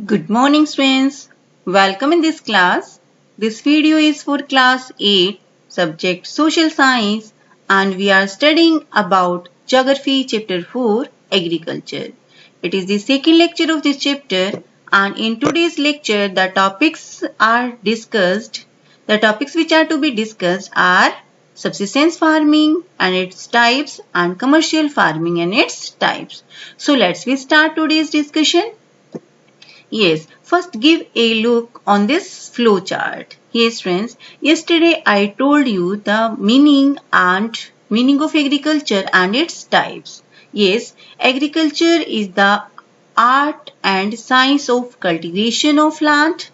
Good morning students. Welcome in this class. This video is for class 8 subject social science and we are studying about geography chapter 4 agriculture. It is the second lecture of this chapter and in today's lecture the topics which are to be discussed are subsistence farming and its types and commercial farming and its types. So let's start today's discussion. Yes, first give a look on this flow chart. Yes friends, yesterday I told you the meaning of agriculture and its types. Yes, agriculture is the art and science of cultivation of land,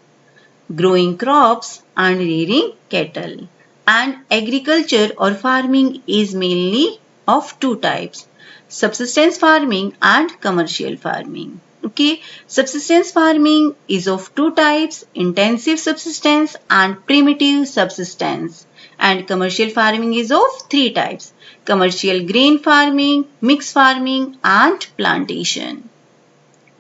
growing crops and rearing cattle. And agriculture or farming is mainly of two types, subsistence farming and commercial farming. Okay, subsistence farming is of two types, intensive subsistence and primitive subsistence. And commercial farming is of three types, commercial grain farming, mixed farming and plantation.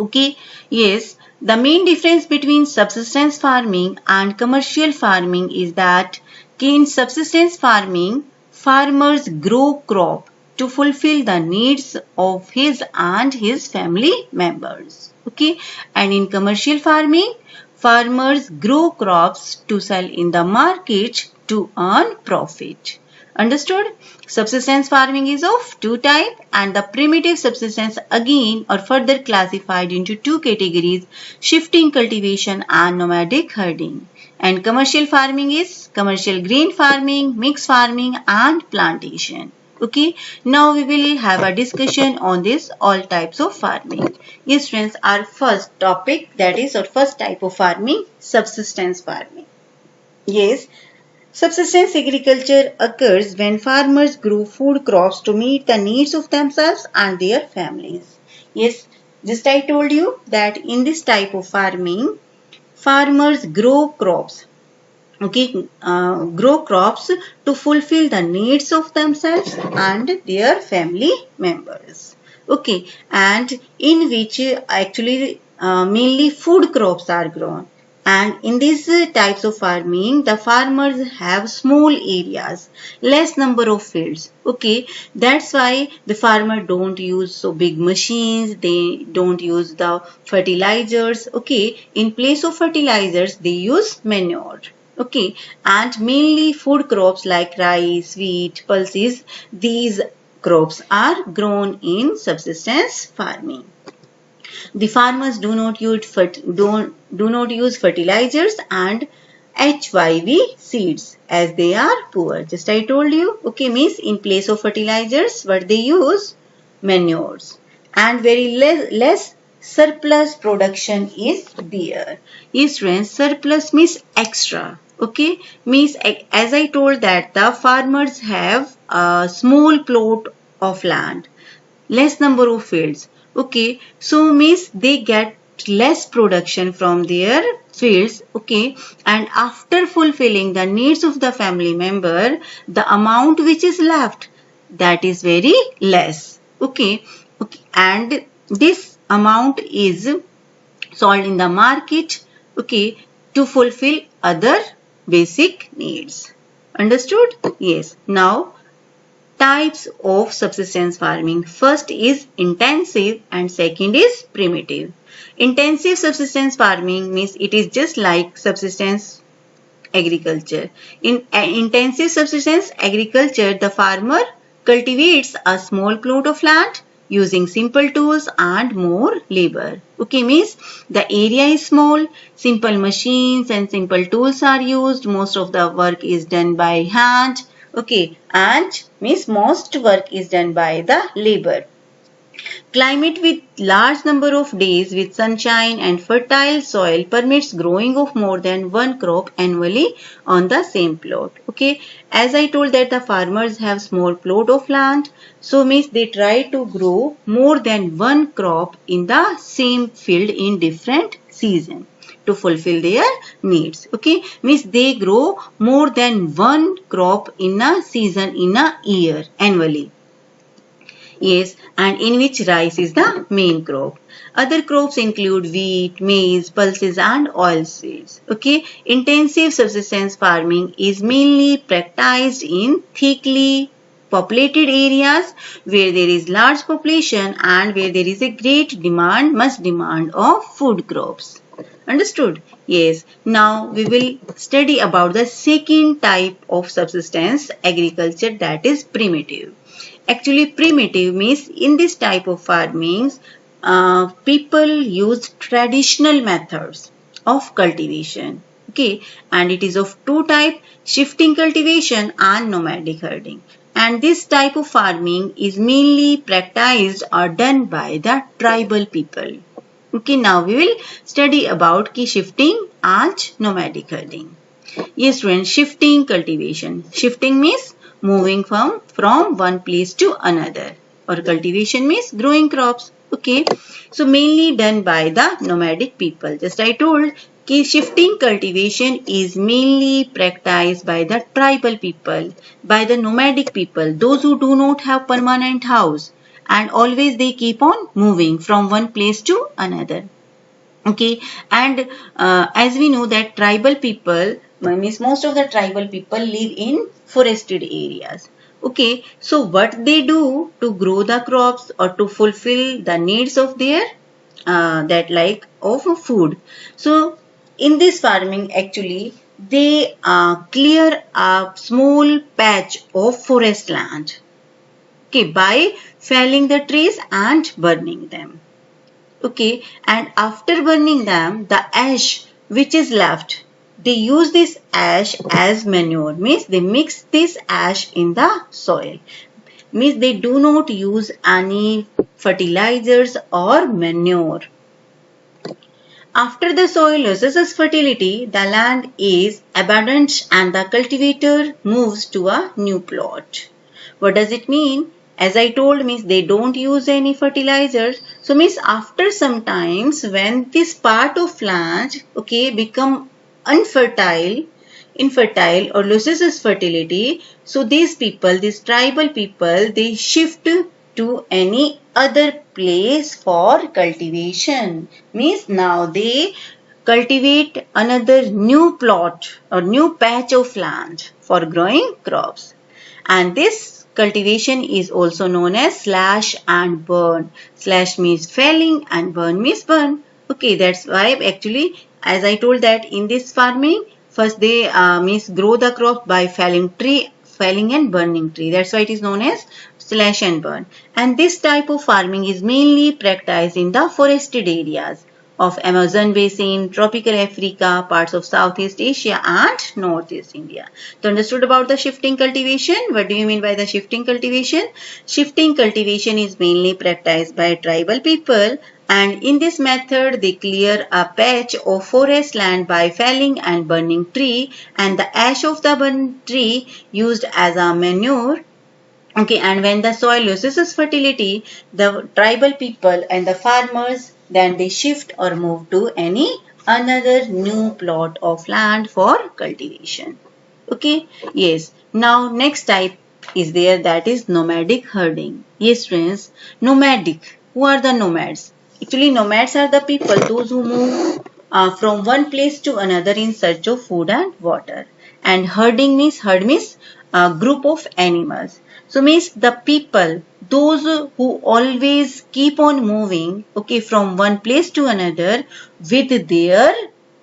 Okay, yes, the main difference between subsistence farming and commercial farming is that in subsistence farming, farmers grow crop to fulfill the needs of his and his family members. Okay, and in commercial farming, farmers grow crops to sell in the market to earn profit. Understood? Subsistence farming is of two types and the primitive subsistence again are further classified into two categories, shifting cultivation and nomadic herding. And commercial farming is commercial grain farming, mixed farming and plantation. Okay, now we will have a discussion on this all types of farming. Yes friends, our first topic, that is our first type of farming, subsistence farming. Yes, subsistence agriculture occurs when farmers grow food crops to meet the needs of themselves and their families. Yes, just I told you that in this type of farming, farmers grow crops. Okay, grow crops to fulfill the needs of themselves and their family members. Okay, and in which actually mainly food crops are grown. And in these types of farming, the farmers have small areas, less number of fields. Okay, that's why the farmer don't use so big machines. They don't use the fertilizers. Okay, in place of fertilizers, they use manure. Okay, and mainly food crops like rice, wheat, pulses, these crops are grown in subsistence farming. The farmers do not use fertilizers and HYV seeds as they are poor. Just I told you, okay, means in place of fertilizers, what they use? Manures. And very less surplus production is there. Yes friends, surplus means extra. Okay, means as I told that the farmers have a small plot of land, less number of fields. Okay, so means they get less production from their fields. Okay, and after fulfilling the needs of the family member, the amount which is left, that is very less. Okay, and this amount is sold in the market. Okay, to fulfill other basic needs. Understood? Yes. Now types of subsistence farming. First is intensive and second is primitive. Intensive subsistence farming means it is just like subsistence agriculture. In intensive subsistence agriculture, the farmer cultivates a small plot of land using simple tools and more labor. Okay, means the area is small, simple machines and simple tools are used. Most of the work is done by hand. Okay, and means most work is done by the labor. Climate with large number of days with sunshine and fertile soil permits growing of more than one crop annually on the same plot. Okay, as I told that the farmers have small plot of land, so means they try to grow more than one crop in the same field in different season to fulfill their needs. Okay, means they grow more than one crop in a season in a year annually. Yes, and in which rice is the main crop. Other crops include wheat, maize, pulses and oilseeds. Okay, intensive subsistence farming is mainly practiced in thickly populated areas where there is large population and where there is a great demand, much demand of food crops. Understood? Yes. Now we will study about the second type of subsistence agriculture, that is primitive. Actually, primitive means in this type of farming, people use traditional methods of cultivation. Okay, and it is of two types: shifting cultivation and nomadic herding. And this type of farming is mainly practiced or done by the tribal people. Okay, now we will study about key shifting and nomadic herding. Yes, students, shifting cultivation. Shifting means moving from one place to another. Or cultivation means growing crops. Okay. So mainly done by the nomadic people. Just I told कि shifting cultivation is mainly practiced by the tribal people, by the nomadic people, those who do not have permanent house, and always they keep on moving from one place to another. Okay, and as we know that tribal people, means most of the tribal people live in forested areas. Okay, so what they do to grow the crops or to fulfill the needs of their that like of food. So in this farming actually they clear a small patch of forest land. Okay, by felling the trees and burning them. Okay, and after burning them, the ash which is left, they use this ash as manure. Means they mix this ash in the soil. Means they do not use any fertilizers or manure. After the soil loses its fertility, the land is abandoned and the cultivator moves to a new plot. What does it mean? As I told, means they don't use any fertilizers. So means after some times when this part of land, okay, become infertile or loses its fertility, so these people, these tribal people, they shift to any other place for cultivation. Means now they cultivate another new plot or new patch of land for growing crops. And this cultivation is also known as slash and burn. Slash means felling and burn means burn. Okay, that's why actually as I told that in this farming, first they means grow the crop by felling and burning tree. That's why it is known as slash and burn. And this type of farming is mainly practiced in the forested areas of Amazon basin, tropical Africa, parts of Southeast Asia and Northeast India. So understood about the shifting cultivation? What do you mean by the shifting cultivation? Shifting cultivation is mainly practiced by tribal people, and in this method they clear a patch of forest land by felling and burning tree, and the ash of the burned tree used as a manure. Okay, and when the soil loses its fertility, the tribal people and the farmers, then they shift or move to any another new plot of land for cultivation. Okay, yes. Now next type is there, that is nomadic herding. Yes friends, nomadic. Who are the nomads? Actually nomads are the people, those who move from one place to another in search of food and water. And herd means a group of animals. So means the people, those who always keep on moving, okay, from one place to another with their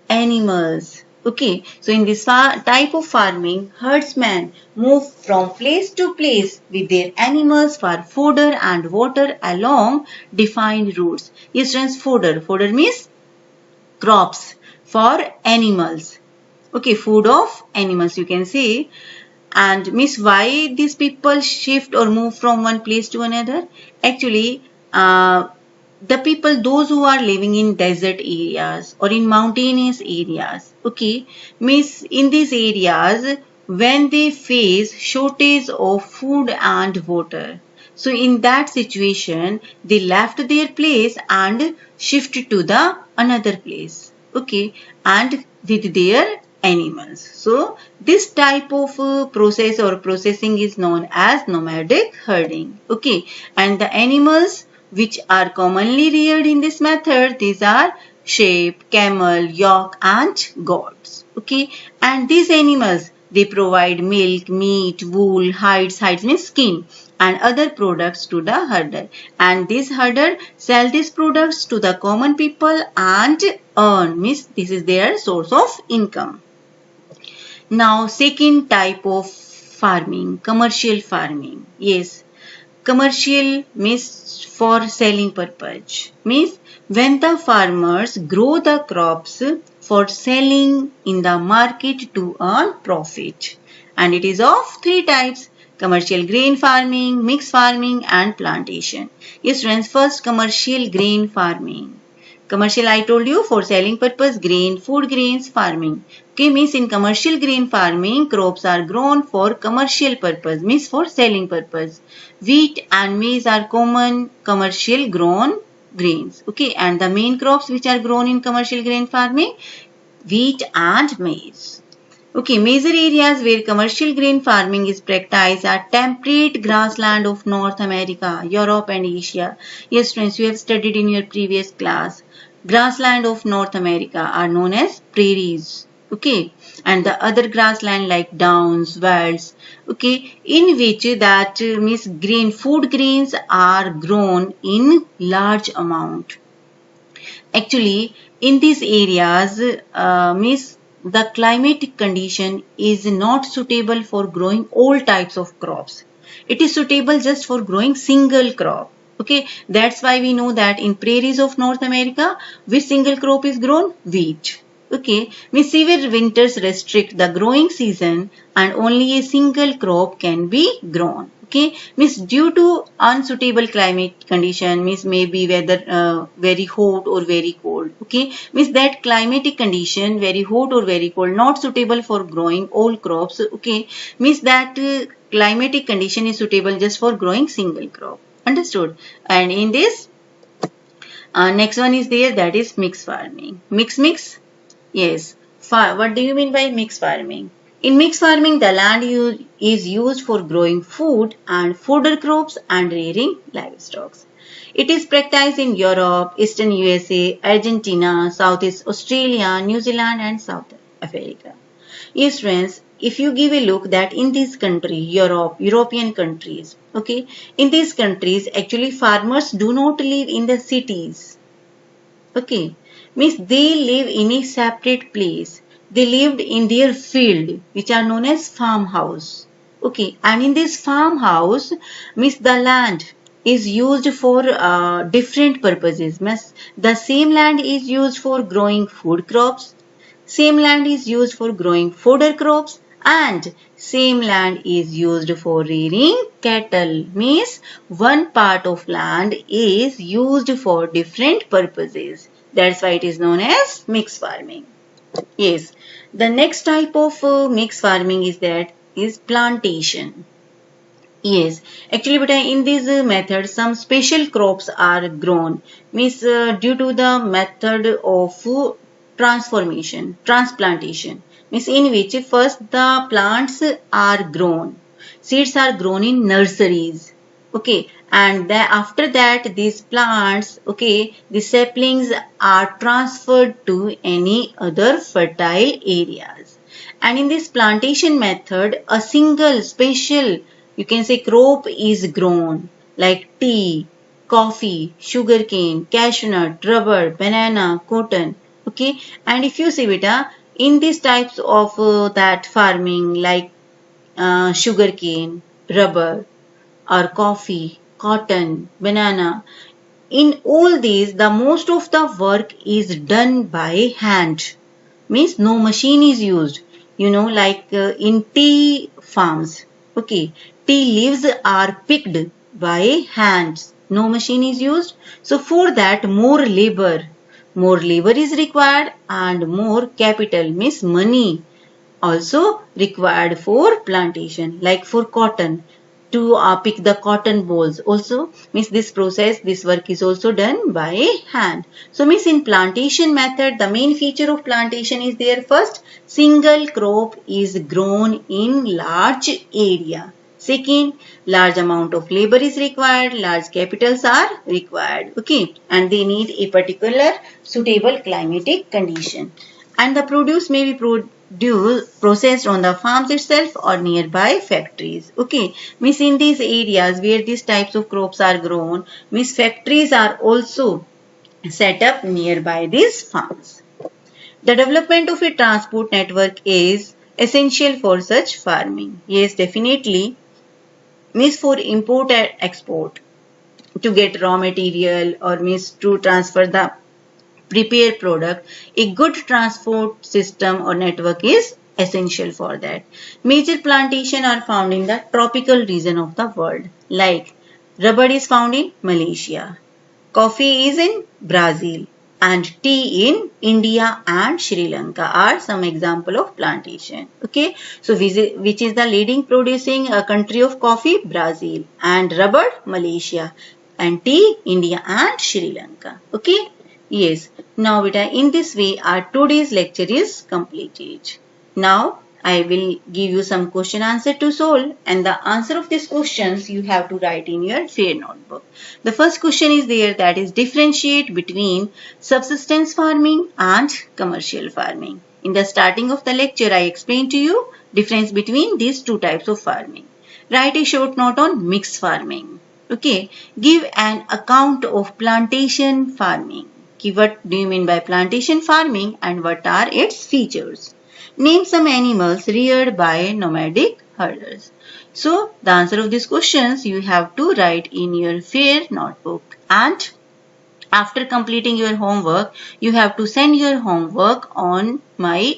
animals. Okay, so in this type of farming, herdsmen move from place to place with their animals for fodder and water along defined routes. Yes, friends, fodder. Fodder means crops for animals. Okay, food of animals you can say. And means why these people shift or move from one place to another? Actually, the people, those who are living in desert areas or in mountainous areas, okay, means in these areas when they face shortage of food and water. So in that situation, they left their place and shifted to the another place, okay, and with their animals. So this type of process or processing is known as nomadic herding. Okay, and the animals which are commonly reared in this method, these are sheep, camel, yak and goats. Okay, and these animals, they provide milk, meat, wool, hides means skin and other products to the herder, and this herder sell these products to the common people and earn, means this is their source of income. Now second type of farming, commercial farming. Yes, commercial means for selling purpose, means when the farmers grow the crops for selling in the market to earn profit, and it is of three types: commercial grain farming, mixed farming and plantation. Yes friends, first commercial grain farming. Commercial, I told you, for selling purpose, grain, food grains farming. Okay, means in commercial grain farming, crops are grown for commercial purpose, means for selling purpose. Wheat and maize are common commercial grown grains. Okay, and the main crops which are grown in commercial grain farming, wheat and maize. Okay, major areas where commercial grain farming is practiced are temperate grassland of North America, Europe and Asia. Yes friends, you have studied in your previous class. Grassland of North America are known as prairies. Okay, and the other grassland like downs, velds. Okay, in which that means food grains are grown in large amount. Actually, in these areas, means the climatic condition is not suitable for growing all types of crops. It is suitable just for growing single crop. Okay, that's why we know that in prairies of North America, which single crop is grown? Wheat. Okay, means severe winters restrict the growing season and only a single crop can be grown. Okay, means due to unsuitable climate condition, means maybe whether very hot or very cold. Okay, means that climatic condition very hot or very cold not suitable for growing all crops. Okay, means that climatic condition is suitable just for growing single crop. Understood? And in this next one is there, that is mixed farming. Mix. Yes. What do you mean by mixed farming? In mixed farming, the land is used for growing food and fodder crops and rearing livestock. It is practiced in Europe, Eastern USA, Argentina, Southeast Australia, New Zealand and South Africa. Yes friends, if you give a look that in this country, European countries, okay, in these countries actually farmers do not live in the cities. Okay, means they live in a separate place. They lived in their field, which are known as farmhouse. Okay, and in this farmhouse, means the land is used for different purposes. Means the same land is used for growing food crops, same land is used for growing fodder crops, and same land is used for rearing cattle. Means one part of land is used for different purposes. That's why it is known as mixed farming. Yes, the next type of mixed farming is plantation. Yes, actually, but in this method, some special crops are grown. Means due to the method of transplantation. Means in which first the plants are grown. Seeds are grown in nurseries. Okay, and then after that these plants, okay, the saplings are transferred to any other fertile areas. And in this plantation method, a single special, you can say, crop is grown like tea, coffee, sugarcane, cashew nut, rubber, banana, cotton. Okay, and if you see beta, in these types of that farming like sugarcane, rubber or coffee, cotton, banana, in all these the most of the work is done by hand. Means no machine is used. You know, like in tea farms, okay, tea leaves are picked by hands. No machine is used. So for that more labor is required and more capital, means money also required for plantation. Like for cotton, to pick the cotton balls. Also, means this process, this work is also done by hand. So, means in plantation method, the main feature of plantation is there. First, single crop is grown in large area. Second, large amount of labor is required, large capitals are required, okay, and they need a particular suitable climatic condition. And the produce may be processed on the farms itself or nearby factories, okay. Means in these areas where these types of crops are grown, means factories are also set up nearby these farms. The development of a transport network is essential for such farming. Yes, definitely. Means for import and export, to get raw material or means to transfer the prepared product, a good transport system or network is essential for that. Major plantations are found in the tropical region of the world, like rubber is found in Malaysia, coffee is in Brazil, and tea in India and Sri Lanka are some example of plantation. Okay, so which is the leading producing country of coffee? Brazil, and rubber? Malaysia, and tea? India and Sri Lanka. Okay, yes. Now beta, in this way our today's lecture is completed. Now I will give you some question answer to solve, and the answer of these questions you have to write in your fair notebook. The first question is there, that is differentiate between subsistence farming and commercial farming. In the starting of the lecture I explained to you difference between these two types of farming. Write a short note on mixed farming. Okay, give an account of plantation farming. What do you mean by plantation farming and what are its features? Name some animals reared by nomadic herders. So, the answer of these questions you have to write in your fair notebook, and after completing your homework, you have to send your homework on my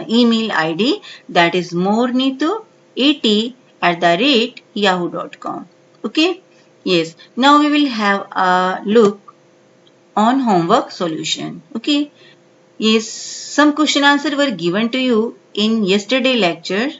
email ID, that is morneetu80@yahoo.com. Okay? Yes. Now we will have a look on homework solution. Okay? Yes, some question answer were given to you in yesterday lecture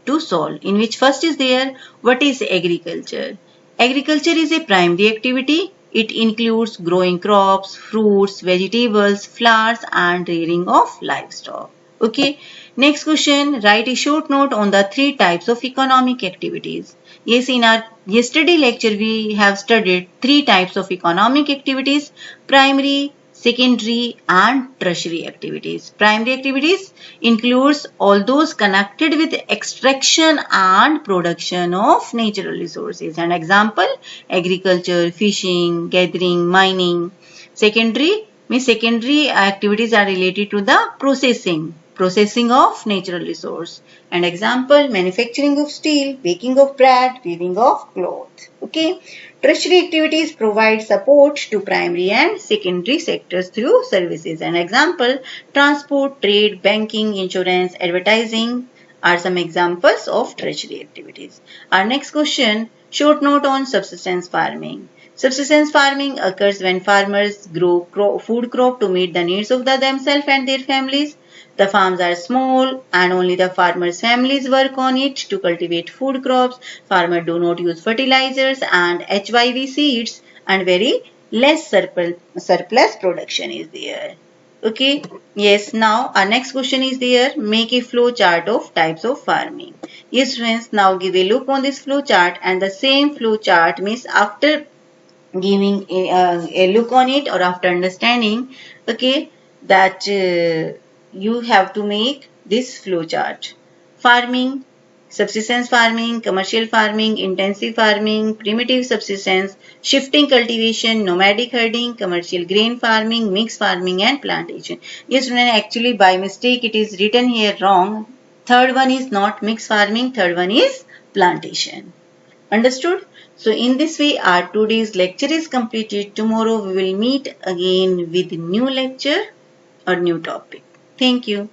to solve, in which first is there, what is agriculture? Agriculture is a primary activity. It includes growing crops, fruits, vegetables, flowers and rearing of livestock. Okay. Next question, write a short note on the three types of economic activities. Yes, in our yesterday lecture we have studied three types of economic activities: primary, secondary and tertiary activities. Primary activities includes all those connected with extraction and production of natural resources, and example agriculture, fishing, gathering, mining. Secondary means secondary activities are related to the processing of natural resource, and example manufacturing of steel, baking of bread, weaving of cloth. Okay. Tertiary activities provide support to primary and secondary sectors through services, and example transport, trade, banking, insurance, advertising are some examples of tertiary activities. Our next question, short note on subsistence farming. Subsistence farming occurs when farmers grow food crop to meet the needs of themselves and their families. The farms are small and only the farmers' families work on it to cultivate food crops. Farmers do not use fertilizers and HYV seeds, and very less surplus production is there. Okay. Yes. Now our next question is there. Make a flow chart of types of farming. Yes, friends. Now give a look on this flow chart, and the same flow chart means after giving a look on it or after understanding, okay, that you have to make this flow chart. Farming, subsistence farming, commercial farming, intensive farming, primitive subsistence, shifting cultivation, nomadic herding, commercial grain farming, mixed farming and plantation. Yes, actually by mistake it is written here wrong. Third one is not mixed farming, third one is plantation. Understood? So in this way our today's lecture is completed. Tomorrow we will meet again with new lecture or new topic. Thank you.